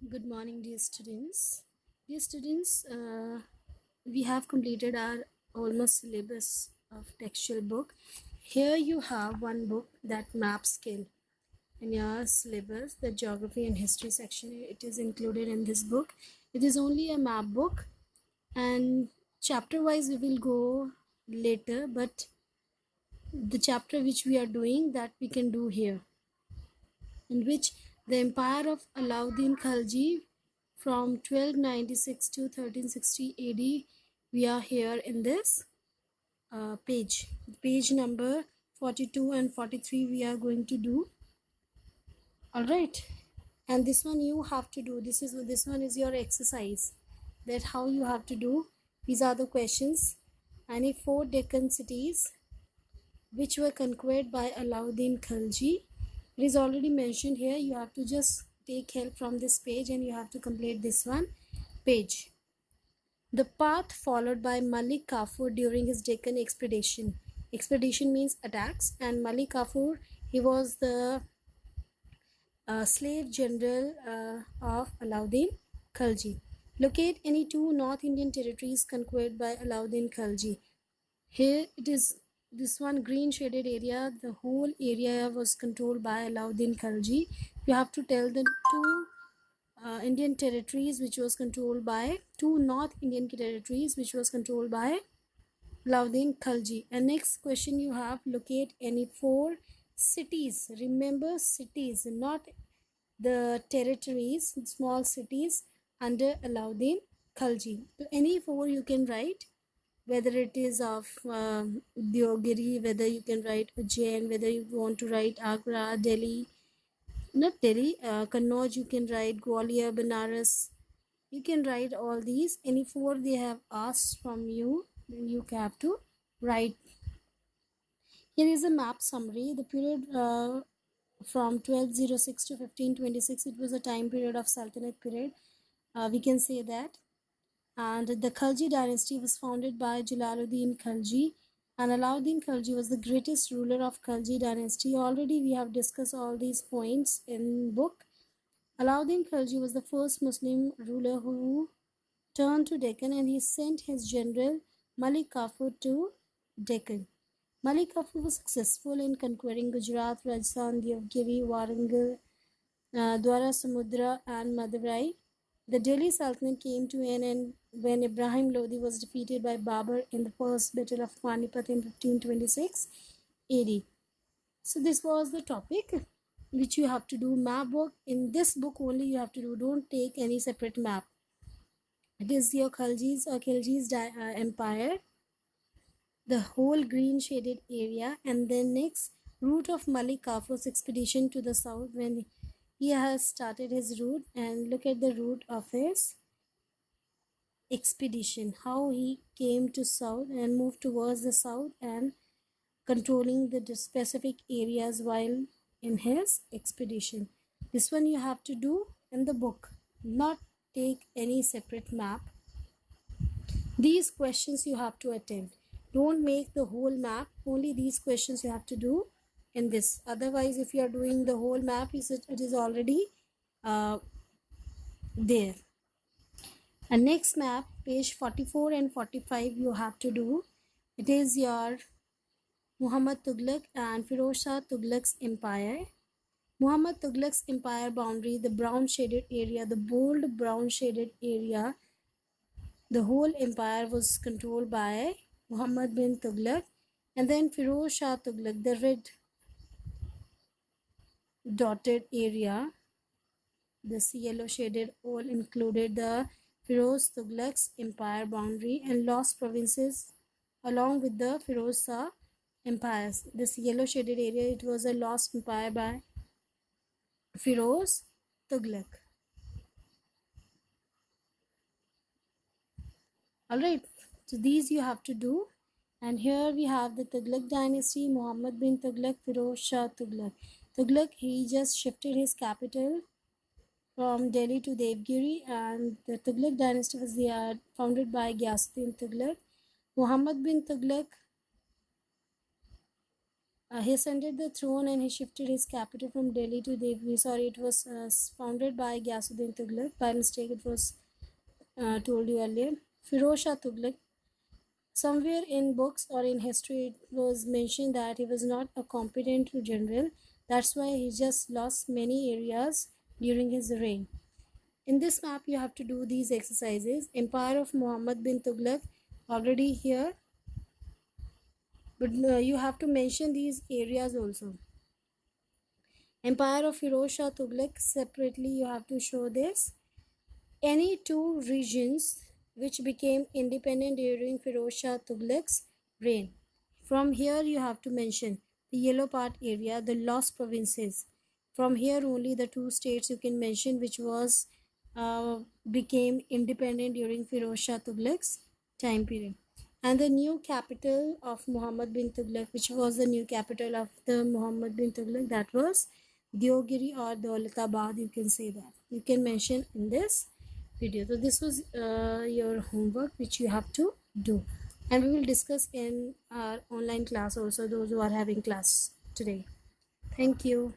Good morning, dear students. Dear students, we have completed our almost syllabus of textual book. Here you have one book that map skill in your syllabus, the geography and history section. It is included in this book. It is only a map book, and chapter wise we will go later, but the chapter which we are doing that we can do here, in which the empire of Alauddin Khalji from 1296 to 1360 AD. We are here in this page number 42 and 43 we are going to do. All right, and this one you have to do. This one is your exercise, that how you have to do. These are the questions. Any four Deccan cities which were conquered by Alauddin Khalji. It is already mentioned here. You have to just take help from this page and you have to complete this one page. The path followed by Malik Kafur during his Deccan expedition. Expedition means attacks, and Malik Kafur, he was the slave general of Alauddin Khalji. Locate any two North Indian territories conquered by Alauddin Khalji. Here it is, this one green shaded area, the whole area was controlled by Alauddin Khalji. You have to tell the two Indian territories which was controlled by, two North Indian territories which was controlled by Alauddin Khalji. And next question you have, locate any four cities. Remember, cities, not the territories, small cities under Alauddin Khalji. So any four you can write, whether it is of Deogiri, whether you can write Ujjain, whether you want to write Agra, Delhi, not Delhi, Kannauj, you can write Gwalior, Banaras. You can write all these. Any four they have asked from you, then you have to write. Here is a map summary. The period from 1206 to 1526, it was a time period of Sultanate period. We can say that. And the Khalji dynasty was founded by Jalaluddin Khalji, and Alauddin Khalji was the greatest ruler of Khalji dynasty. Already we have discussed all these points in book. Alauddin Khalji was the first Muslim ruler who turned to Deccan, and he sent his general Malik Kafur to Deccan. Malik Kafur was successful in conquering Gujarat, Rajasthan, Devgiri, Warangal, Dwara Samudra, and Madurai. The Delhi Sultanate came to an end when Ibrahim Lodi was defeated by Babur in the first battle of Panipat in 1526 AD. So this was the topic which you have to do map book. In this book only you have to do, don't take any separate map. It is your Khalji's or Khilji's empire, the whole green shaded area, and then next route of Malik Kafur's expedition to the south when he has started his route, and look at the route of his expedition, how he came to south and moved towards the south and controlling the specific areas while in his expedition. This one you have to do in the book, not take any separate map. These questions you have to attempt. Don't make the whole map, only these questions you have to do in this. Otherwise, if you are doing the whole map, it is already there. And next map, page 44 and 45 you have to do. It is your Muhammad Tughlaq and Firoz Shah Tughlaq's empire. Muhammad Tughlaq's empire boundary, the brown shaded area, the bold brown shaded area, the whole empire was controlled by Muhammad bin Tughlaq. And then Firoz Shah Tughlaq, the red dotted area, this yellow shaded all included the Firoz Tughlaq's empire boundary and lost provinces along with the Firoz Shah empires. This yellow shaded area, it was a lost empire by Firoz Tughlaq. Alright, so these you have to do. And here we have the Tughlaq dynasty, Muhammad bin Tughlaq, Firoz Shah Tughlaq. Tughlaq, he just shifted his capital from Delhi to Devgiri, and the Tughlaq dynasty was founded by Ghiyasuddin Tughlaq. Muhammad bin Tughlaq He ascended the throne and he shifted his capital from Delhi to Devgiri. Sorry, it was founded by Ghiyasuddin Tughlaq. By mistake, it was told you earlier. Firoz Shah Tughlaq. Somewhere in books or in history, it was mentioned that he was not a competent general. That's why he just lost many areas during his reign. In this map, you have to do these exercises. Empire of Muhammad bin Tughlaq, already here, but you have to mention these areas also. Empire of Firoz Shah Tughlaq, separately you have to show this. Any two regions which became independent during Firoz Shah Tughlaq's reign. From here you have to mention the yellow part area, the lost provinces. From here only the two states you can mention which was became independent during Firoz Shah Tughlaq's time period. And the new capital of Muhammad bin Tughlaq, which was the new capital of the Muhammad bin Tughlaq, that was Deogiri or Daulatabad, you can say that. You can mention in this video. So this was your homework which you have to do, and we will discuss in our online class also, those who are having class today. Thank you.